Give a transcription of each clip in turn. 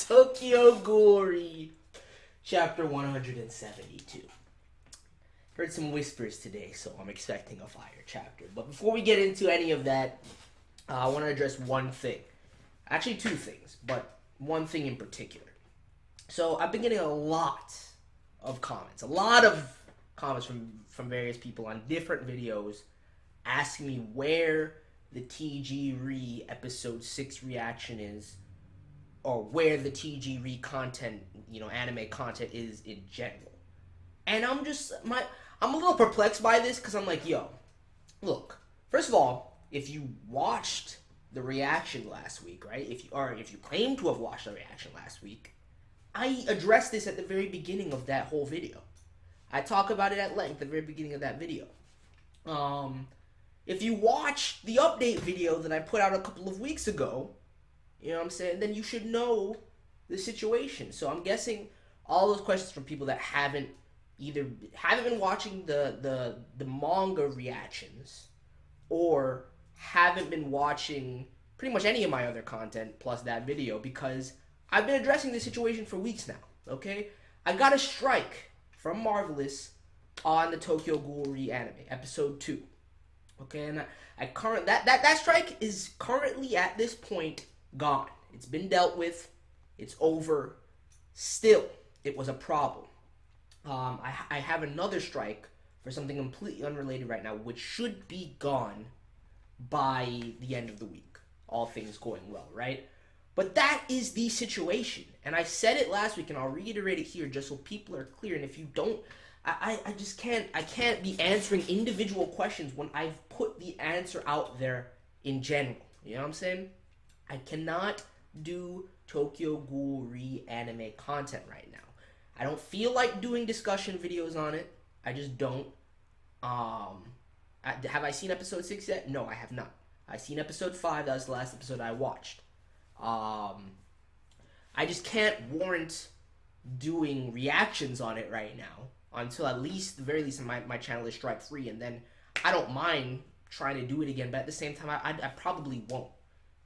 Tokyo Ghoul chapter 172. Heard some whispers today, so I'm expecting a fire chapter. But before we get into any of that, I want to address one thing. Actually, two things, but one thing in particular. So I've been getting a lot of comments from various people on different videos asking me where the TG Re episode 6 reaction is, or where the TG Re content, anime content is in general. And I'm a little perplexed by this because I'm like, yo, look, first of all, if you watched the reaction last week, right? If you claim to have watched the reaction last week, I addressed this at the very beginning of that whole video. I talk about it at length at the very beginning of that video. If you watched the update video that I put out a couple of weeks ago, you know what I'm saying, then you should know the situation. So I'm guessing all those questions from people that haven't been watching the manga reactions or haven't been watching pretty much any of my other content plus that video, because I've been addressing this situation for weeks now, okay? I got a strike from Marvelous on the Tokyo Ghoul anime, episode 2. Okay, and that strike is currently at this point gone. It's been dealt with. It's over. Still, it was a problem. I have another strike for something completely unrelated right now, which should be gone by the end of the week. All things going well, right? But that is the situation. And I said it last week, and I'll reiterate it here just so people are clear. And if you don't, I can't be answering individual questions when I've put the answer out there in general. You know what I'm saying? I cannot do Tokyo Ghoul anime content right now. I don't feel like doing discussion videos on it. I just don't. Have I seen episode 6 yet? No, I have not. I've seen episode 5. That was the last episode I watched. I just can't warrant doing reactions on it right now until at least, the very least, my channel is strike free, and then I don't mind trying to do it again, but at the same time, I probably won't.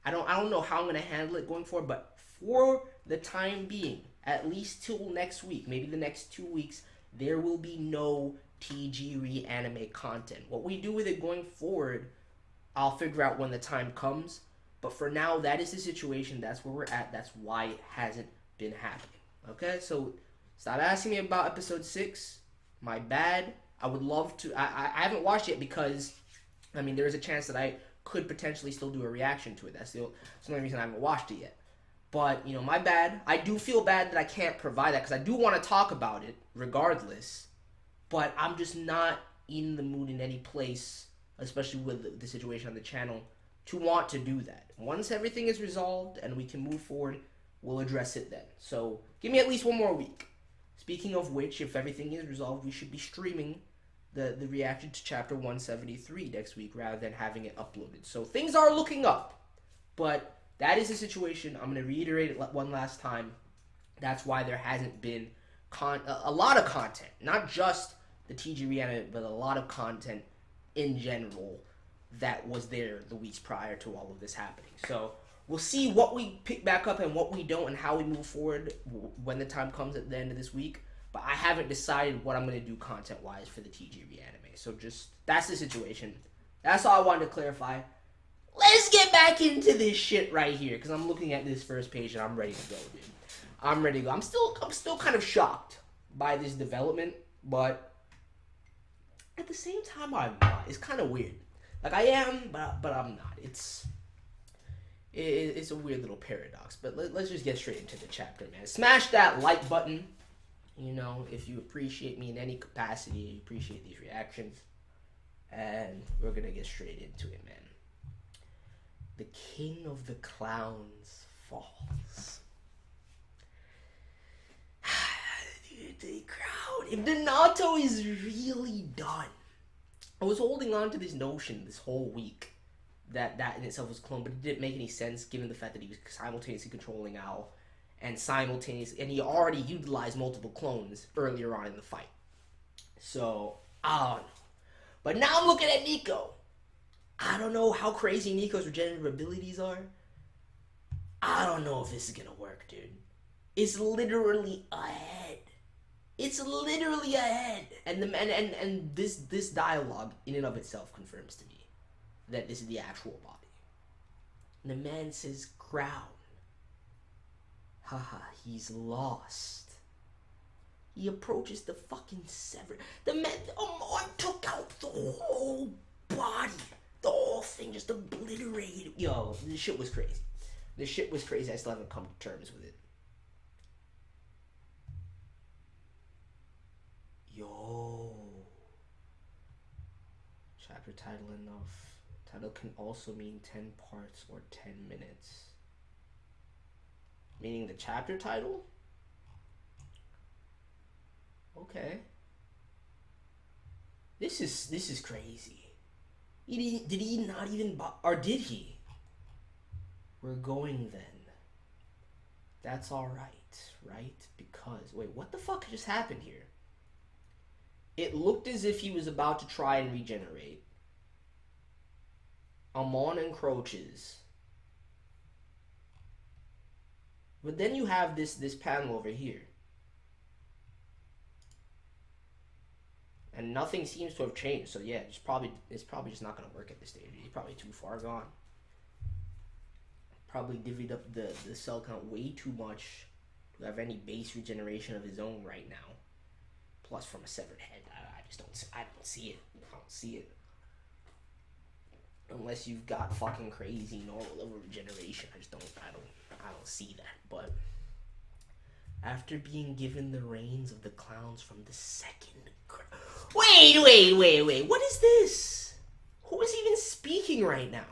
I don't know how I'm gonna handle it going forward, but for the time being, at least till next week, maybe the next 2 weeks, there will be no TG anime content. What we do with it going forward, I'll figure out when the time comes. But for now, that is the situation. That's where we're at. That's why it hasn't been happening. Okay? So stop asking me about episode 6. My bad. I would love to. I haven't watched it because, there's a chance that I could potentially still do a reaction to it. That's the only reason I haven't watched it yet. But, my bad. I do feel bad that I can't provide that because I do want to talk about it regardless. But I'm just not in the mood in any place, especially with the situation on the channel, to want to do that. Once everything is resolved and we can move forward, we'll address it then. So give me at least one more week. Speaking of which, if everything is resolved, we should be streaming the reaction to chapter 173 next week rather than having it uploaded. So things are looking up, but that is the situation. I'm going to reiterate it one last time. That's why there hasn't been a lot of content, not just the TG anime, but a lot of content in general that was there the weeks prior to all of this happening. So we'll see what we pick back up and what we don't, and how we move forward when the time comes at the end of this week. But I haven't decided what I'm going to do content-wise for the TG anime. So that's the situation. That's all I wanted to clarify. Let's get back into this shit right here, because I'm looking at this first page and I'm ready to go, dude. I'm ready to go. I'm still kind of shocked by this development, but at the same time, I'm not. It's kind of weird. Like, I am, but I'm not. It's a weird little paradox. But let's just get straight into the chapter, man. Smash that like button. If you appreciate me in any capacity, you appreciate these reactions. And we're going to get straight into it, man. The King of the Clowns falls. The crowd. If the Naruto is really done. I was holding on to this notion this whole week that in itself was clone, but it didn't make any sense given the fact that he was simultaneously controlling Owl and he already utilized multiple clones earlier on in the fight. So, I don't know. But now I'm looking at Nico. I don't know how crazy Nico's regenerative abilities are. I don't know if this is gonna work, dude. is literally ahead. It's literally ahead. And the man and this dialogue in and of itself confirms to me that this is the actual body. And the man says crown. Haha, he's lost. He approaches the fucking severed. The man took out the whole body. The whole thing just obliterated. Yo, this shit was crazy. This shit was crazy. I still haven't come to terms with it. Yo. Chapter title enough. Title can also mean 10 parts or 10 minutes. Meaning the chapter title? Okay. This is crazy. Did he not even or did he? We're going then. That's alright, right? Because wait, what the fuck just happened here? It looked as if he was about to try and regenerate. Amon encroaches. But then you have this panel over here. And nothing seems to have changed. So yeah, it's probably just not gonna work at this stage. He's probably too far gone. Probably divvied up the cell count way too much to have any base regeneration of his own right now. Plus from a severed head, I don't see it. I don't see it. Unless you've got fucking crazy normal level regeneration, I don't see that. But after being given the reins of the clowns from the second Wait. What is this? Who is even speaking right now?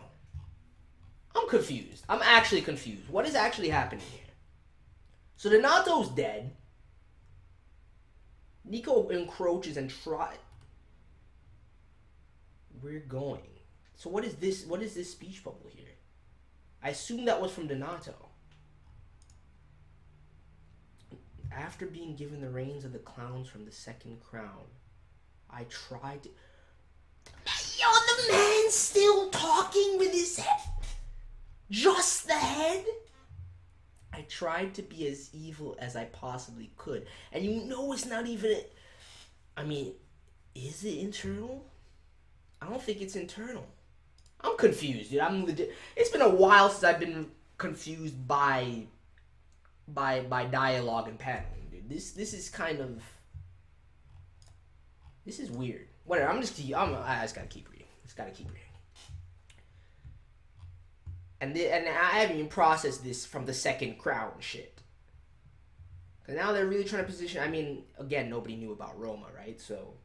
I'm confused. I'm actually confused. What is actually happening here? So Donato's dead. Nico encroaches and tries. We're going. So what is this? What is this speech bubble here? I assume that was from Donato. After being given the reins of the clowns from the second crown, I tried to... Yo, the man's still talking with his head. Just the head? I tried to be as evil as I possibly could. And you know it's not even... I mean, is it internal? I don't think it's internal. I'm confused, dude. I'm legit... It's been a while since I've been confused by dialogue and paneling, dude. This is kind of... This is weird. Whatever, I just gotta keep reading. And I haven't even processed this from the second crown shit. Cause now they're really trying to position. I mean, again, nobody knew about Roma, right? So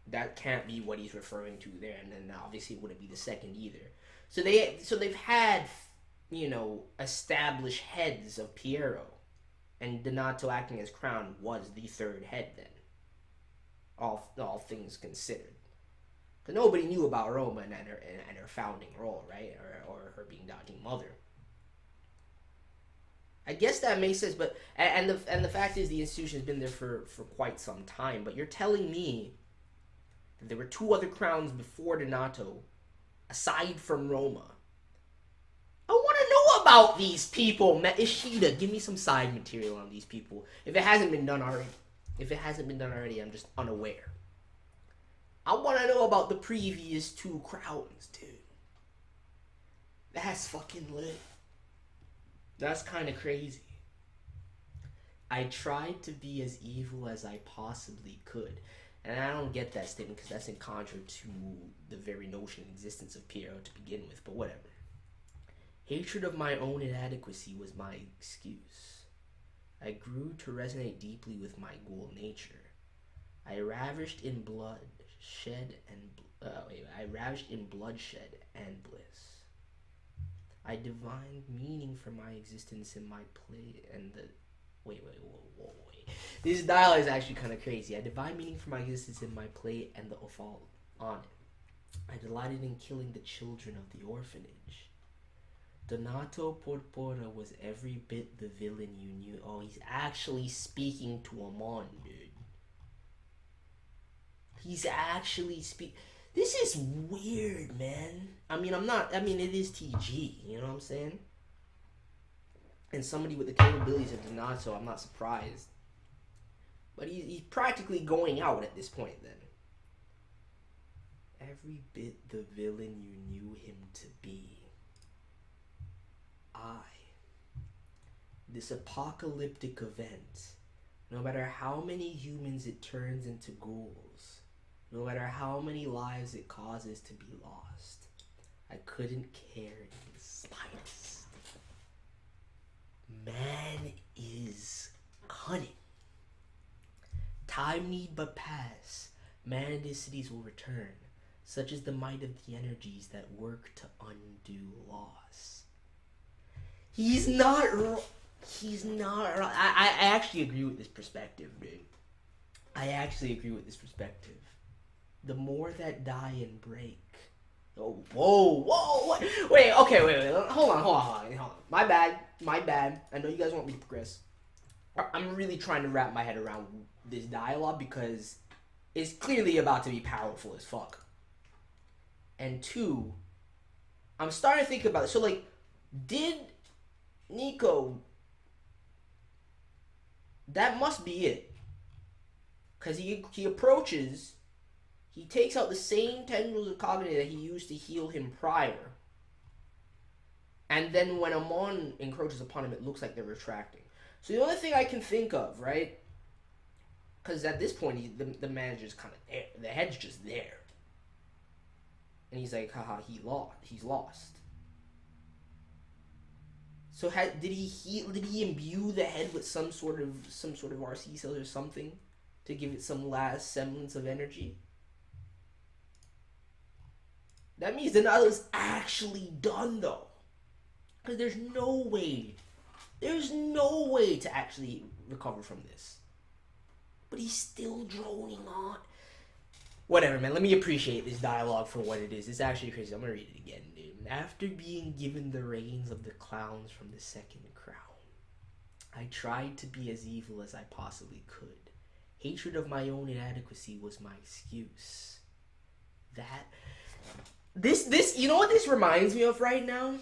that can't be what he's referring to there. And then obviously it wouldn't be the second either. So they've had, you know, established heads of Piero, and Donato acting as crown was the third head then. All things considered. Because nobody knew about Roma and her founding role, right? Or her being doubting mother. I guess that makes sense, but and the fact is the institution has been there for quite some time, but you're telling me that there were two other crowns before Donato, aside from Roma. I want to know about these people. Ishida, give me some side material on these people. If it hasn't been done already, I'm just unaware. I want to know about the previous two crowns, dude. That's fucking lit. That's kind of crazy. I tried to be as evil as I possibly could. And I don't get that statement because that's in contrary to the very notion and existence of Piero to begin with, but whatever. Hatred of my own inadequacy was my excuse. I grew to resonate deeply with my ghoul nature. I ravished in bloodshed and bliss. I divined meaning for my existence in my play and the... Wait. This dialogue is actually kind of crazy. I divined meaning for my existence in my play and the offal on it. I delighted in killing the children of the orphanage. Donato Porpora was every bit the villain you knew. Oh, he's actually speaking to Amon, dude. He's actually This is weird, man. I mean, it is TG, you know what I'm saying? and somebody with the capabilities of Donato, I'm not surprised. But he's practically going out at this point then. Every bit the villain you knew him to be. This apocalyptic event, no matter how many humans it turns into ghouls, no matter how many lives it causes to be lost, I couldn't care in the slightest. Man is cunning. Time need but pass. Man and his cities will return. Such is the might of the energies that work to undo loss. He's not wrong. I actually agree with this perspective, dude. I actually agree with this perspective. The more that die and break. Oh, whoa. Wait, okay, wait. Hold on. My bad. I know you guys want me to progress. I'm really trying to wrap my head around this dialogue because it's clearly about to be powerful as fuck. And two, I'm starting to think about it. So, like, did Nico... That must be it. Because he approaches, he takes out the same tendrils of cognitive that he used to heal him prior. And then when Amon encroaches upon him, it looks like they're retracting. So the only thing I can think of, right? Because at this point, the manager's kind of there. The head's just there. And he's like, haha, he's lost. So did he imbue the head with some sort of RC cells or something to give it some last semblance of energy? That means Donato's actually done though. Because there's no way to actually recover from this. But he's still droning on. Whatever, man. Let me appreciate this dialogue for what it is. It's actually crazy. I'm gonna read it again, dude. After being given the reins of the clowns from the second crown, I tried to be as evil as I possibly could. Hatred of my own inadequacy was my excuse. This, you know what this reminds me of right now?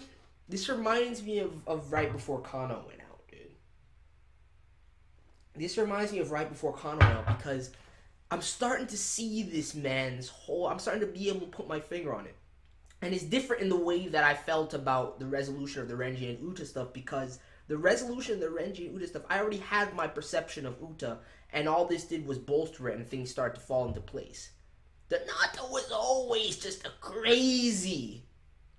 This reminds me of right before Kano went out, dude. This reminds me of right before Kano went out because I'm starting to see this man's whole... I'm starting to be able to put my finger on it. And it's different in the way that I felt about the resolution of the Renji and Uta stuff, because the resolution of the Renji and Uta stuff, I already had my perception of Uta, and all this did was bolster it and things started to fall into place. Donato was always just a crazy,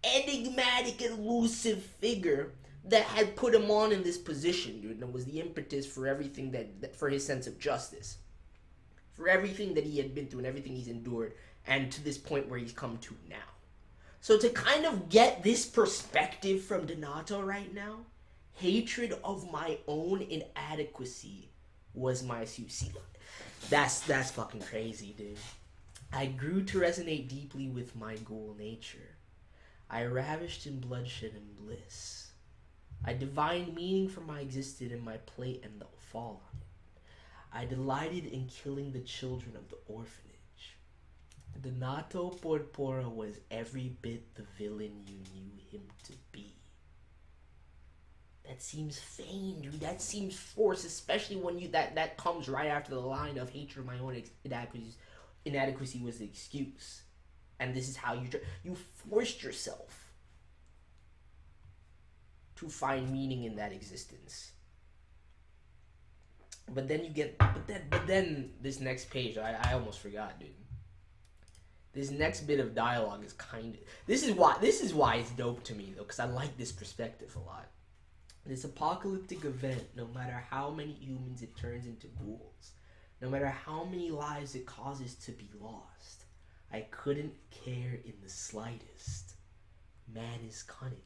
enigmatic, elusive figure that had put him on in this position, dude, and was the impetus for everything that for his sense of justice. For everything that he had been through and everything he's endured, and to this point where he's come to now. So to kind of get this perspective from Donato right now, hatred of my own inadequacy was my excuse. That's fucking crazy, dude. I grew to resonate deeply with my ghoul nature. I ravished in bloodshed and bliss. I divined meaning for my existence in my plate and the fall on it. I delighted in killing the children of the orphanage. Donato Porpora was every bit the villain you knew him to be. That seems feigned, dude. That seems forced, especially when that comes right after the line of hatred of my own inadequacy was the excuse. And this is how you forced yourself to find meaning in that existence. But then then this next page, I almost forgot, dude. This next bit of dialogue is this is why it's dope to me though, because I like this perspective a lot. This apocalyptic event, no matter how many humans it turns into ghouls, no matter how many lives it causes to be lost, I couldn't care in the slightest. Man is cunning.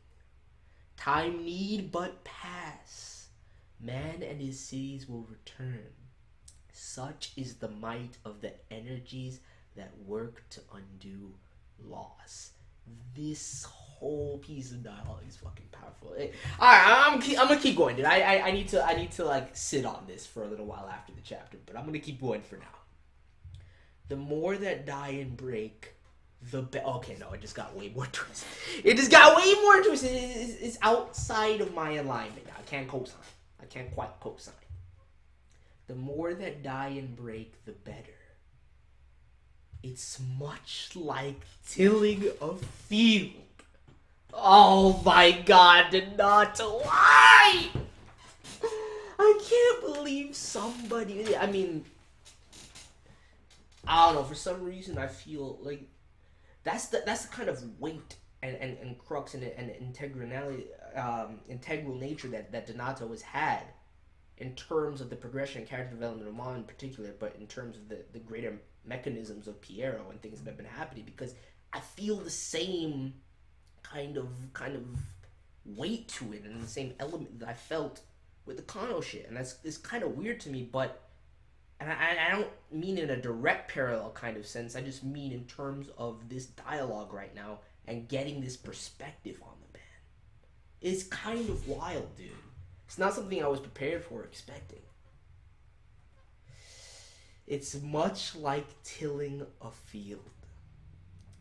Time need but pass. Man and his cities will return. Such is the might of the energies that work to undo loss. This whole piece of dialogue is fucking powerful. Alright, I'm gonna keep going, dude. I need to like sit on this for a little while after the chapter, but I'm gonna keep going for now. The more that die and break, Okay, no, it just got way more twisted. It just got way more twisted. It's outside of my alignment. I can't co-sign. I can't quite co-sign. The more that die and break, the better. It's much like tilling a field. Oh my god, Donato, why? I can't believe somebody. I mean, I don't know. For some reason, I feel like that's the kind of weight and crux and integrality, integral nature that Donato has had in terms of the progression and character development of Mon in particular, but in terms of the greater mechanisms of Piero and things that have been happening, because I feel the same kind of weight to it and the same element that I felt with the Kano shit, and it's kind of weird to me, but and I don't mean in a direct parallel kind of sense. I just mean in terms of this dialogue right now and getting this perspective on the man. It's kind of wild, dude. It's not something I was prepared for or expecting. It's much like tilling a field.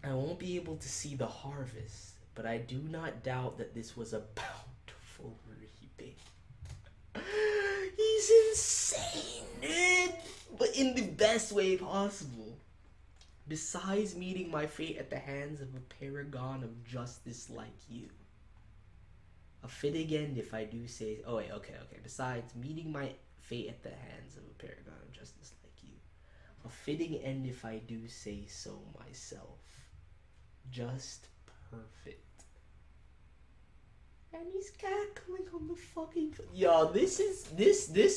I won't be able to see the harvest, but I do not doubt that this was a bountiful reaping. He's insane, dude! But in the best way possible. Besides meeting my fate at the hands of a paragon of justice like you. A fitting end if I do say... Oh, wait, okay. Besides meeting my fate at the hands of a paragon of justice like you. A fitting end if I do say so myself. Just perfect. And he's cackling on the fucking... Yo, this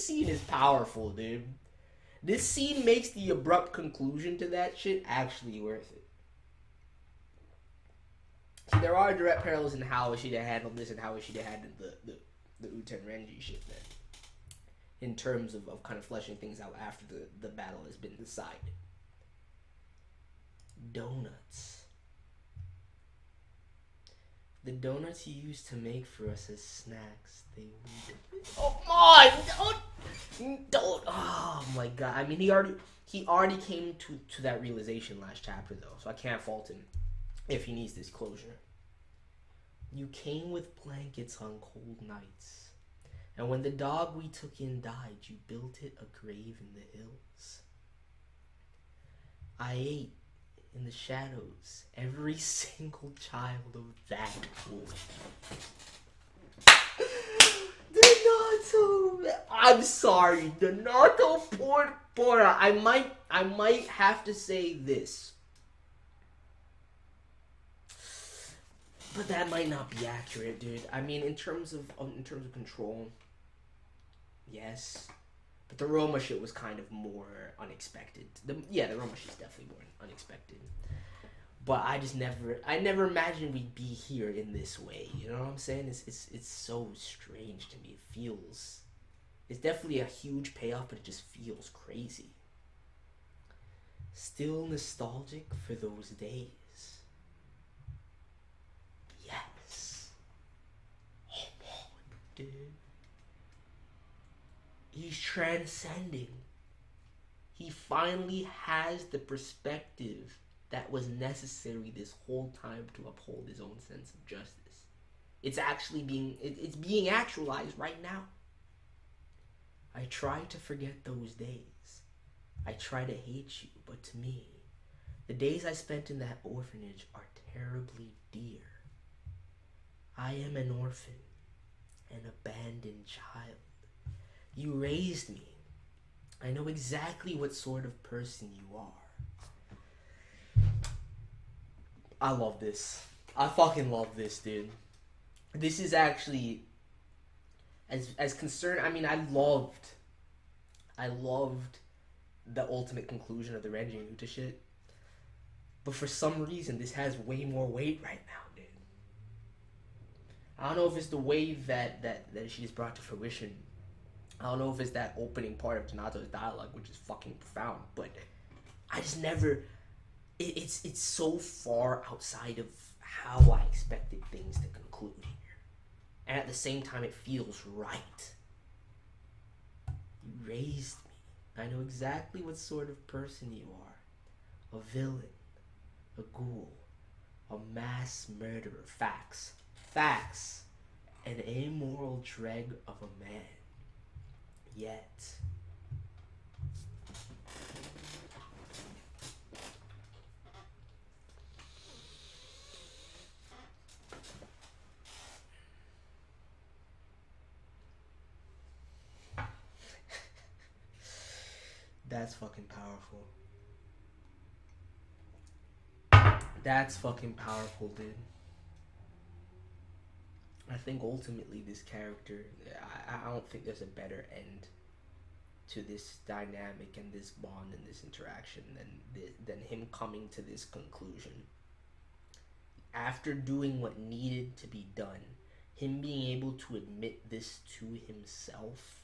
scene is powerful, dude. This scene makes the abrupt conclusion to that shit actually worth it. See, there are direct parallels in how she'd have handled this and how she'd have handled the Uten Renji shit then. In terms of kind of fleshing things out after the battle has been decided. Donuts. The donuts you used to make for us as snacks, they would... Oh my! Don't! Oh my god. I mean, he already came to that realization last chapter, though, so I can't fault him if he needs this closure. You came with blankets on cold nights, and when the dog we took in died, you built it a grave in the hills. I ate in the shadows every single child of that boy. Donato, I'm sorry, Donato Porpora. I might have to say this, but that might not be accurate, dude. I mean, in terms of control, yes. But the Roma shit was kind of more unexpected. The Roma shit's definitely more unexpected. But I never imagined we'd be here in this way. You know what I'm saying? It's so strange to me. It feels... It's definitely a huge payoff, but it just feels crazy. Still nostalgic for those days. Yes. Oh, dude. He's transcending. He finally has the perspective that was necessary this whole time to uphold his own sense of justice. It's actually it's being actualized right now. I try to forget those days. I try to hate you, but to me, the days I spent in that orphanage are terribly dear. I am an orphan, an abandoned child. You raised me. I know exactly what sort of person you are. I love this. I fucking love this, dude. This is actually, as concerned, I mean, I loved the ultimate conclusion of the Renji and Uta shit. But for some reason, this has way more weight right now, dude. I don't know if it's the way that she's brought to fruition. I don't know if it's that opening part of Donato's dialogue, which is fucking profound, but I just never... It's so far outside of how I expected things to conclude here. And at the same time, it feels right. You raised me. I know exactly what sort of person you are. A villain. a ghoul, a mass murderer. Facts. Facts. An amoral dreg of a man. Yet. That's fucking powerful. That's fucking powerful, dude. I think ultimately this character, I don't think there's a better end to this dynamic and this bond and this interaction than him coming to this conclusion. After doing what needed to be done, him being able to admit this to himself.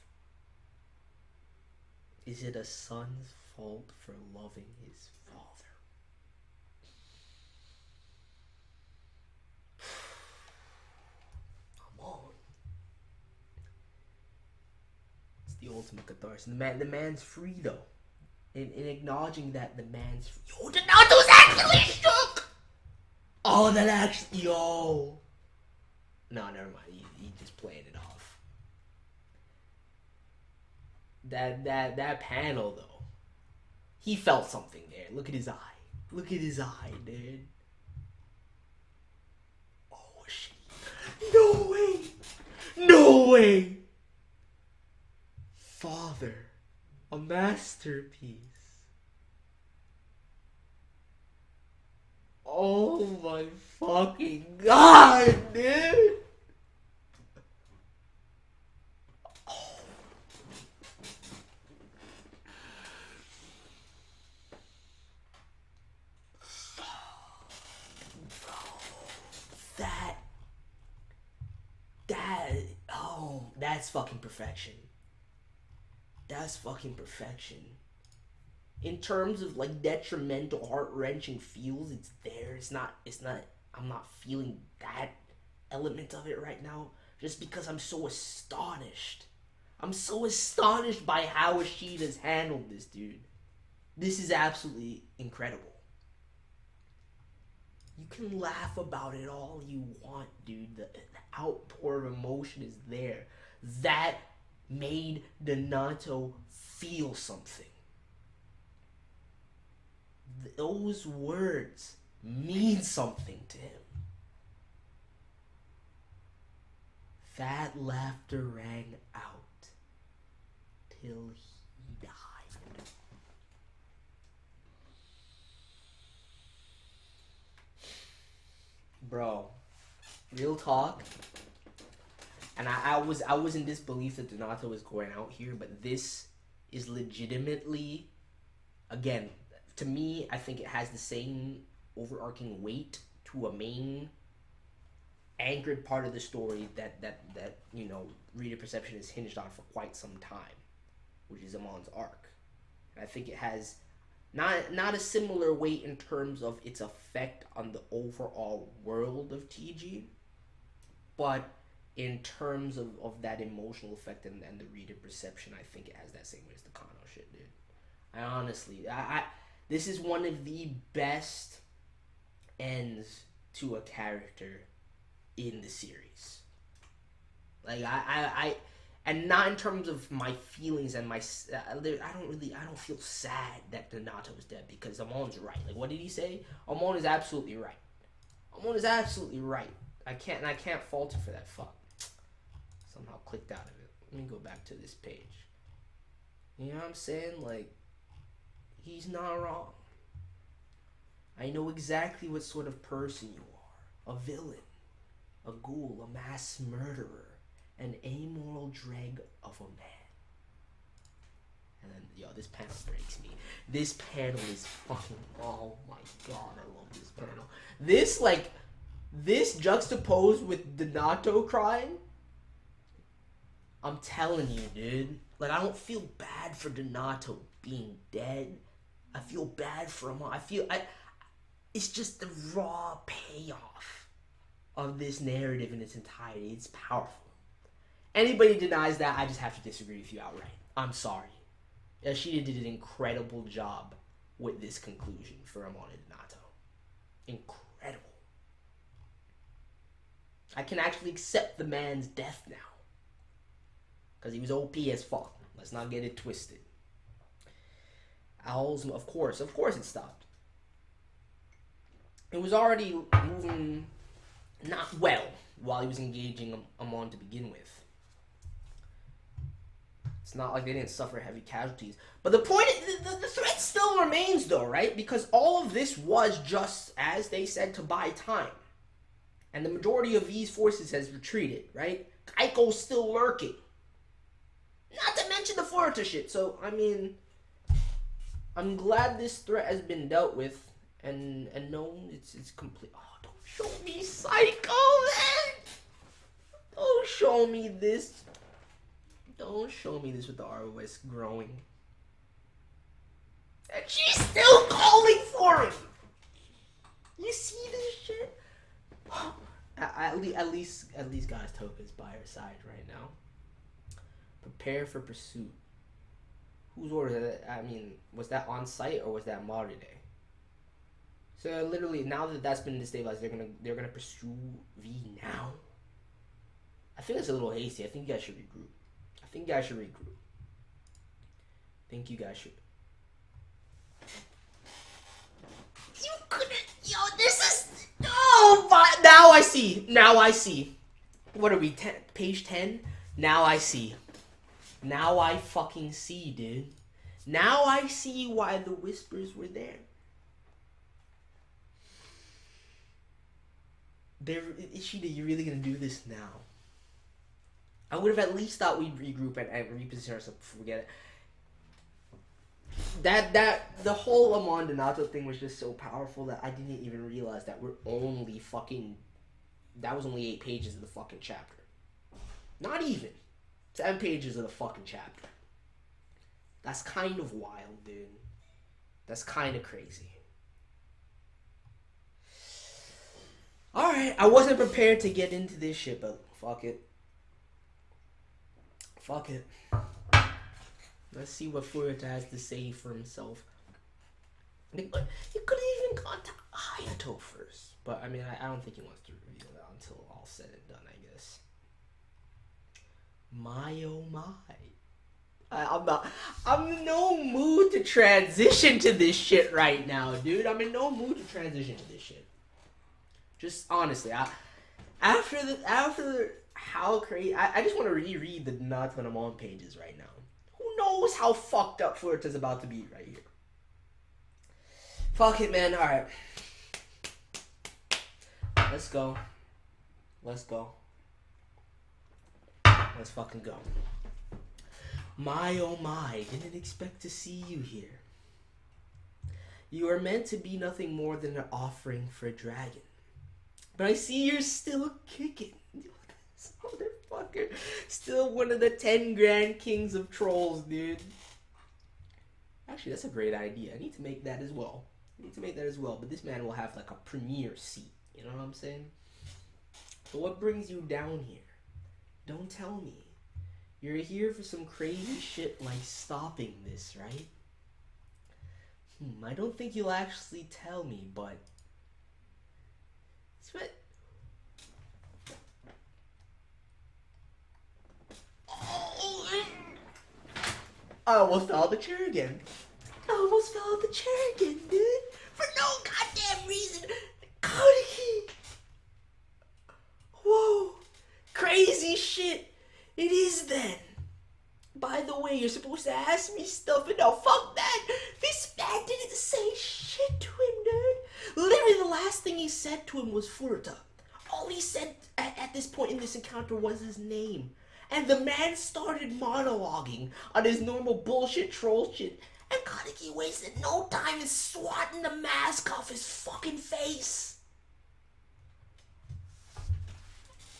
Is it a son's fault for loving his father? Come on. It's the ultimate catharsis. The man's free though. In acknowledging that the man's free. Yo, Donato's actually shook! Oh, that actually, yo. No, never mind. He just playing it off. That panel though, he felt something there. Look at his eye. Look at his eye, dude. Oh shit! No way! No way! Father, a masterpiece. Oh my fucking god, dude! That's fucking perfection. That's fucking perfection. In terms of like detrimental, heart-wrenching feels, it's there. It's not, I'm not feeling that element of it right now. Just because I'm so astonished. I'm so astonished by how Ishida's handled this, dude. This is absolutely incredible. You can laugh about it all you want, dude. The outpour of emotion is there. That made Donato feel something. Those words mean something to him. That laughter rang out till he died. Bro, real talk. And I was in disbelief that Donato was going out here, but this is legitimately, again, to me, I think it has the same overarching weight to a main anchored part of the story that you know, reader perception is hinged on for quite some time, which is Amon's arc. And I think it has not a similar weight in terms of its effect on the overall world of TG, but in terms of that emotional effect and the reader perception, I think it has that same way as the Kano shit, dude. I honestly, this is one of the best ends to a character in the series. Like, and not in terms of my feelings and I don't feel sad that Donato is dead, because Amon's right. Like, what did he say? Amon is absolutely right. Amon is absolutely right. I can't fault him for that. Fuck. Somehow clicked out of it. Let me go back to this page. You know what I'm saying? Like, he's not wrong. I know exactly what sort of person you are. A villain. A ghoul. A mass murderer. An amoral dreg of a man. And then, yo, this panel breaks me. This panel is fucking, oh my god, I love this panel. This juxtaposed with Donato crying, I'm telling you, dude. Like, I don't feel bad for Donato being dead. I feel bad for him. It's just the raw payoff of this narrative in its entirety. It's powerful. Anybody denies that, I just have to disagree with you outright. I'm sorry. Yoshida did an incredible job with this conclusion for Amon and Donato. incredible. I can actually accept the man's death now. Because he was OP as fuck. Let's not get it twisted. Owls, of course it stopped. It was already moving not well while he was engaging Amon to begin with. It's not like they didn't suffer heavy casualties. But the point is, the threat still remains though, right? Because all of this was just, as they said, to buy time. And the majority of these forces has retreated, right? Kaiko's still lurking. Not to mention the Florida shit. So, I mean, I'm glad this threat has been dealt with and known it's complete. Oh, don't show me Psycho, man! Don't show me this. Don't show me this with the ROS growing. And she's still calling for him! You see this shit? At least guys, Toka's by her side right now. Prepare for pursuit. Whose order is that? I mean, was that on site or was that modern day? So literally, now that that's been destabilized, they're gonna pursue V now. I think that's a little hasty. I think you guys should regroup. You couldn't. Yo, this is. Oh, but now I see. What are we? Page 10. Now I see. Now I fucking see, dude. Now I see why the whispers were there. Ishida, you really gonna do this now? I would have at least thought we'd regroup and reposition ourselves before we get it. The whole Amon Donato thing was just so powerful that I didn't even realize that we're only fucking. That was only 8 pages of the fucking chapter. Not even 7 pages of the fucking chapter. That's kind of wild, dude. That's kind of crazy. Alright, I wasn't prepared to get into this shit, but fuck it. Let's see what Furuta has to say for himself. He could have even gone to Hayato first. But, I mean, I don't think he wants to reveal that until all said and done, I guess. My oh my. I'm in no mood to transition to this shit right now, dude. I'm in no mood to transition to this shit. Just honestly, after how crazy, I just want to reread the Nathan Amon pages right now. Who knows how fucked up Flirta's about to be right here. Fuck it, man. Alright. Let's go. Let's fucking go. My oh my, didn't expect to see you here. You are meant to be nothing more than an offering for a dragon. But I see you're still kicking. This motherfucker. Still one of the 10 grand kings of trolls, dude. Actually, that's a great idea. I need to make that as well. But this man will have like a premier seat. You know what I'm saying? So what brings you down here? Don't tell me. You're here for some crazy shit like stopping this, right? I don't think you'll actually tell me, but... I almost fell out the chair again. Dude. For no goddamn reason. Kariki. Whoa. Crazy shit. It is then. By the way, you're supposed to ask me stuff, and now fuck that. This man didn't say shit to him, dude. Literally, the last thing he said to him was Furuta. All he said at this point in this encounter was his name. And the man started monologuing on his normal bullshit troll shit. And Kaneki wasted no time in swatting the mask off his fucking face.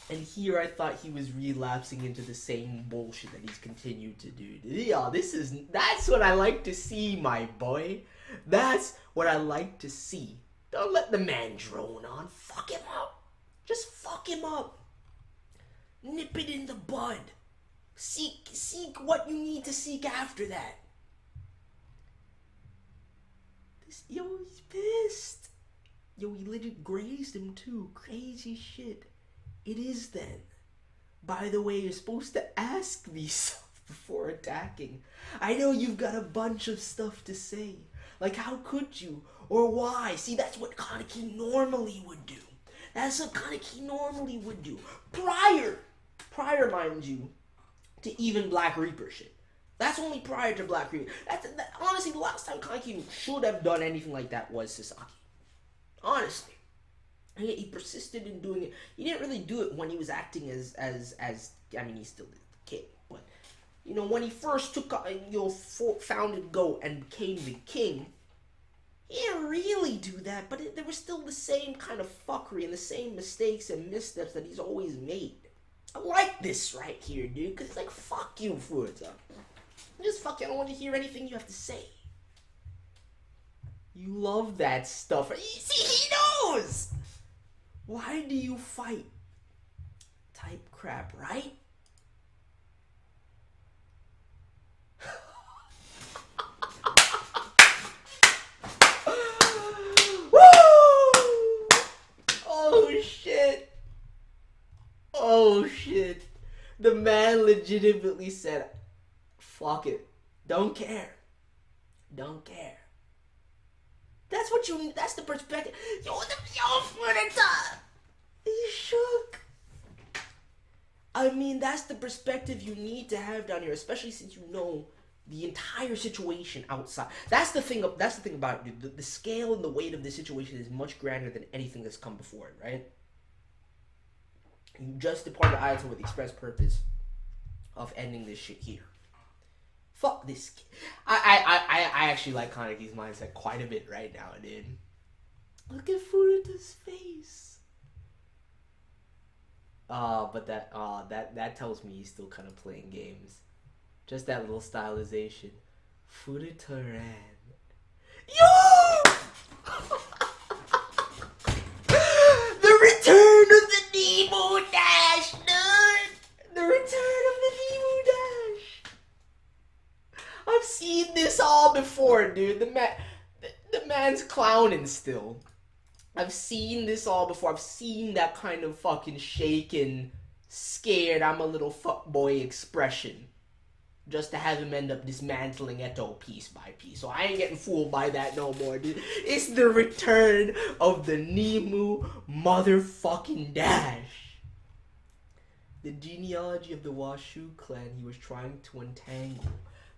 And here I thought he was relapsing into the same bullshit that he's continued to do. Yeah, that's what I like to see, my boy. That's what I like to see. Don't let the man drone on. Fuck him up. Just fuck him up. Nip it in the bud. Seek what you need to seek after that. He's pissed. Yo, he legit grazed him too. Crazy shit. It is then. By the way, you're supposed to ask me stuff before attacking. I know you've got a bunch of stuff to say. Like, how could you? Or why? See, that's what Kaneki normally would do. That's what Kaneki normally would do. Prior, mind you, to even Black Reaper shit. That's only prior to Black Reaper. Honestly, the last time Kaneki should have done anything like that was Sasaki. Honestly. And yet he persisted in doing it. He didn't really do it when he was acting as I mean, he still did the king. But, you know, when he first founded Ghoul and became the king, he didn't really do that. But there was still the same kind of fuckery and the same mistakes and missteps that he's always made. I like this right here, dude. Because it's like, fuck you, Furuta. Just fuck you. I don't want to hear anything you have to say. You love that stuff. See, he knows! Why do you fight? Type crap, right? Woo! Oh shit. Oh shit. The man legitimately said, fuck it. Don't care. Don't care. That's the perspective. Yo, Furuta! He shook. I mean, that's the perspective you need to have down here, especially since you know the entire situation outside. That's the thing about it, dude. The scale and the weight of the situation is much grander than anything that's come before it, right? You just departed Ayato with the express purpose of ending this shit here. Fuck this. I actually like Kaneki's mindset quite a bit right now, dude. Look at Furuta's face. But that tells me he's still kind of playing games. Just that little stylization. Furuta ran. Yo! The return of the Nemo Dash, dude! The return of the Nemo Dash! I've seen this all before, dude. The man's clowning still. I've seen this all before. I've seen that kind of fucking shaken, scared, I'm a little fuckboy expression. Just to have him end up dismantling Eto piece by piece. So I ain't getting fooled by that no more, dude. It's the return of the Nemu motherfucking Dash. The genealogy of the Washu clan he was trying to untangle.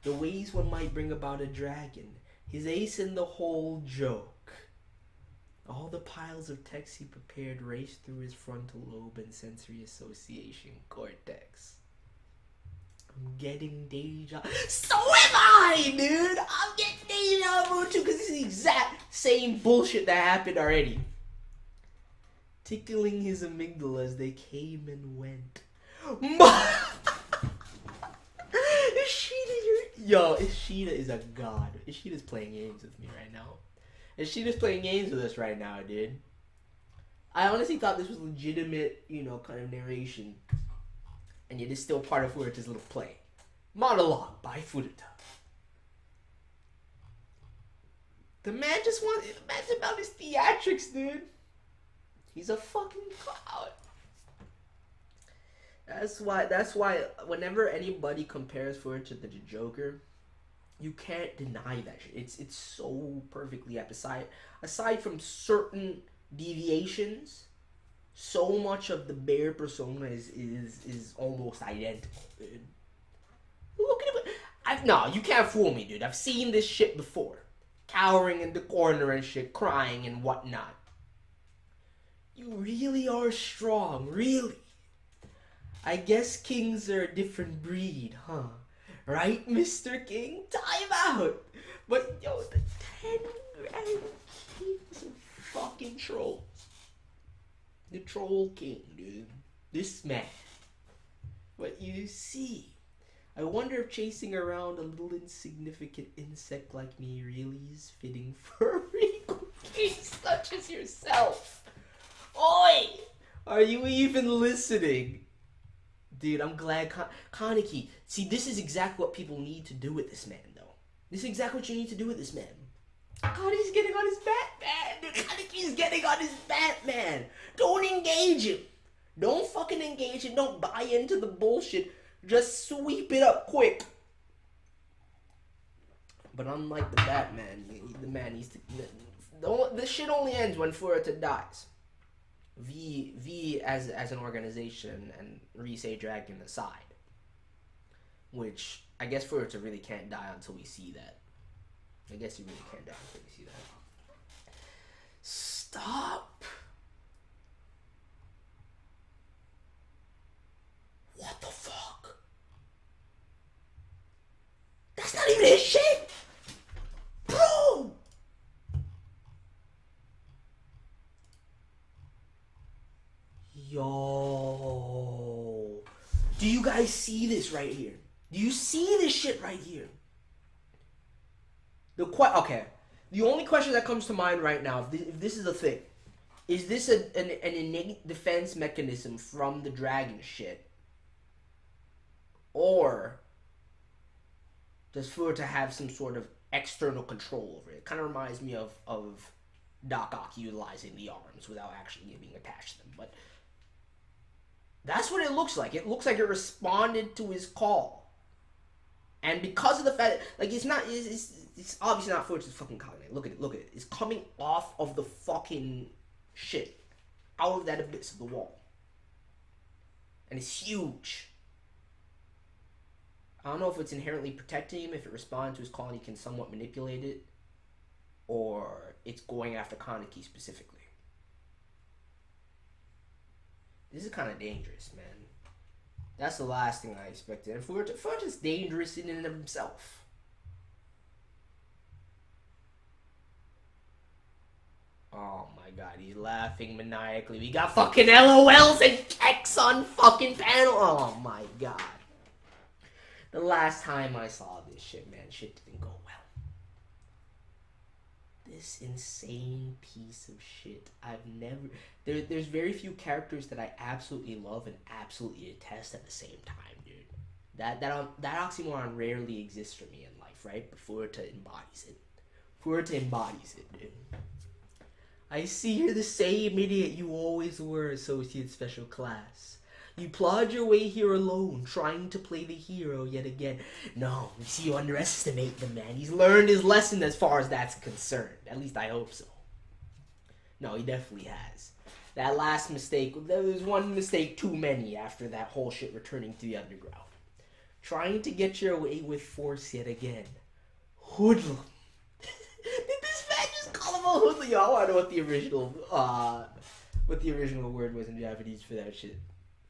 The ways one might bring about a dragon. His ace in the whole joke. All the piles of text he prepared raced through his frontal lobe and sensory association cortex. I'm getting deja. So am I, dude! I'm getting deja vu too, because it's the exact same bullshit that happened already. Tickling his amygdala as they came and went. Ishida is a god. Ishida's playing games with me right now. Ishida's playing games with us right now, dude. I honestly thought this was legitimate, kind of narration. And yet it's still part of Furuta's little play. Monologue by Furuta. The man's about his theatrics, dude. He's a fucking clown. That's why whenever anybody compares Furuta to the Joker, you can't deny that shit. It's so perfectly apt. Aside from certain deviations, so much of the bear persona is almost identical, dude. Look at him. No, you can't fool me, dude. I've seen this shit before. Cowering in the corner and shit, crying and whatnot. You really are strong, really. I guess kings are a different breed, huh? Right, Mr. King? Time out! But, yo, the 10 grand kings of fucking trolls. The Troll King, dude. This man. But you see, I wonder if chasing around a little insignificant insect like me really is fitting for a regal king such as yourself. Oi! Are you even listening? Dude, I'm glad Kaneki. See, this is exactly what people need to do with this man, though. This is exactly what you need to do with this man. Kaneki's getting on his Batman. Kaneki's getting on his Batman. Don't engage him. Don't fucking engage him. Don't buy into the bullshit. Just sweep it up quick. But unlike the Batman, the man needs to... This shit only ends when Furuta dies. V as an organization and Risei Dragon aside. Which, I guess Furuta really can't die until we see that. I guess he really can't die until we see that. Stop! What the fuck? That's not even his shit! Bro! Yo. Do you guys see this right here? Do you see this shit right here? Okay. The only question that comes to mind right now, if this is a thing, is this an innate defense mechanism from the dragon shit? Or does Furuta have some sort of external control over it? It kind of reminds me of Doc Ock utilizing the arms without actually being attached to them. But that's what it looks like. It looks like it responded to his call. And because of the fact that, like, it's obviously not Furuta's fucking Kagane. Look at it. It's coming off of the fucking shit. Out of that abyss of the wall. And it's huge. I don't know if it's inherently protecting him, if it responds to his call and he can somewhat manipulate it, or it's going after Kaneki specifically. This is kind of dangerous, man. That's the last thing I expected. And Furuta's dangerous in and of himself. Oh my god, he's laughing maniacally. We got fucking LOLs and X on fucking panel. Oh my god. The last time I saw this shit, man, shit didn't go well. This insane piece of shit. I've never... There's very few characters that I absolutely love and absolutely detest at the same time, dude. That oxymoron rarely exists for me in life, right? But Furuta embodies it. Furuta embodies it, dude. I see you're the same idiot you always were, Associate Special Class. You plod your way here alone, trying to play the hero yet again. No, you see, you underestimate the man. He's learned his lesson as far as that's concerned. At least I hope so. No, he definitely has. That last mistake, there was one mistake too many after that whole shit returning to the underground. Trying to get your way with force yet again. Hoodlum. Did this man just call him a hoodlum? Yo, I want to know what the original word was in Japanese for that shit.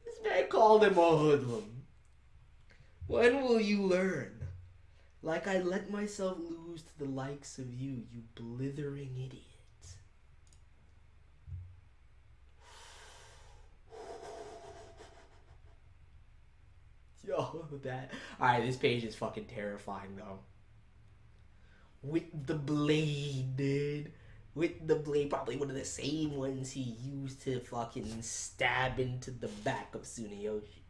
This man called him a hoodlum. When will you learn? Like I let myself lose to the likes of you, you blithering idiot. Yo, that... Alright, this page is fucking terrifying, though. With the blade, dude. With the blade, probably one of the same ones he used to fucking stab into the back of Tsuneyoshi.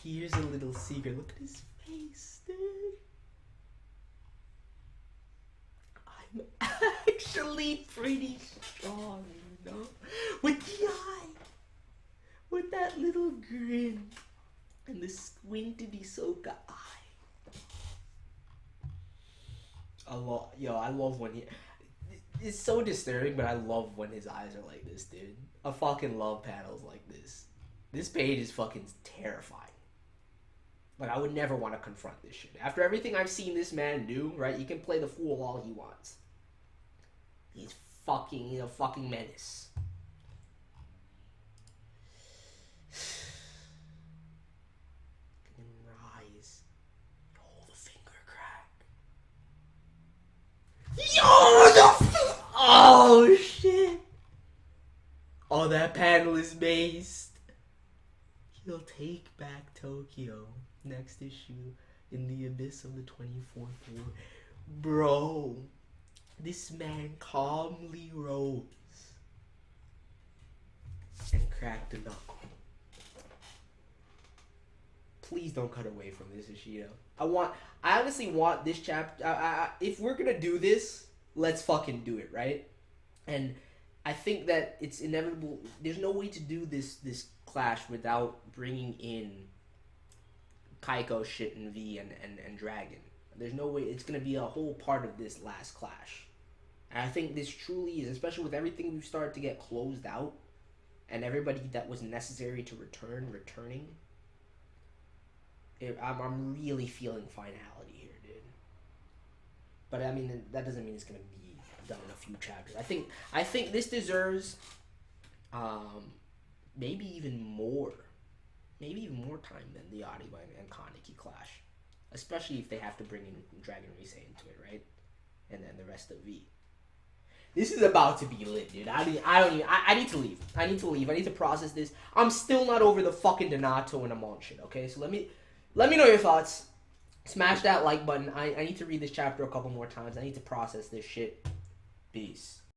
Here's a little secret. Look at his face, dude. I'm actually pretty strong, you know? With the eye. With that little grin. And the squinted Hisoka eye. I love when he... It's so disturbing, but I love when his eyes are like this, dude. I fucking love panels like this. This page is fucking terrifying. Like, I would never want to confront this shit. After everything I've seen this man do, right, he can play the fool all he wants. He's fucking, a fucking menace. Rise. Oh, the finger crack. Oh, shit. Oh, that panel is based. He'll take back Tokyo. Next issue, in the abyss of the 24th war. Bro, this man calmly rose and cracked a knuckle. please don't cut away from this, Ishida. I honestly want this chapter. If we're gonna do this, let's fucking do it, right? And I think that it's inevitable. There's no way to do this clash without bringing in Kaiko, Shit, and V and Dragon. There's no way. It's gonna be a whole part of this last clash. And I think this truly is, especially with everything we've started to get closed out, and everybody that was necessary to returning. I'm really feeling finality here, dude. But I mean, that doesn't mean it's gonna be done in a few chapters. I think this deserves, maybe even more time than the Ariwa and Kaneki clash, especially if they have to bring in Dragon Rise into it, right? And then the rest of V. This is about to be lit, dude. I need to leave. I need to process this. I'm still not over the fucking Donato and Amon shit, okay? So let me know your thoughts. Smash that like button. I need to read this chapter a couple more times. I need to process this shit. Peace.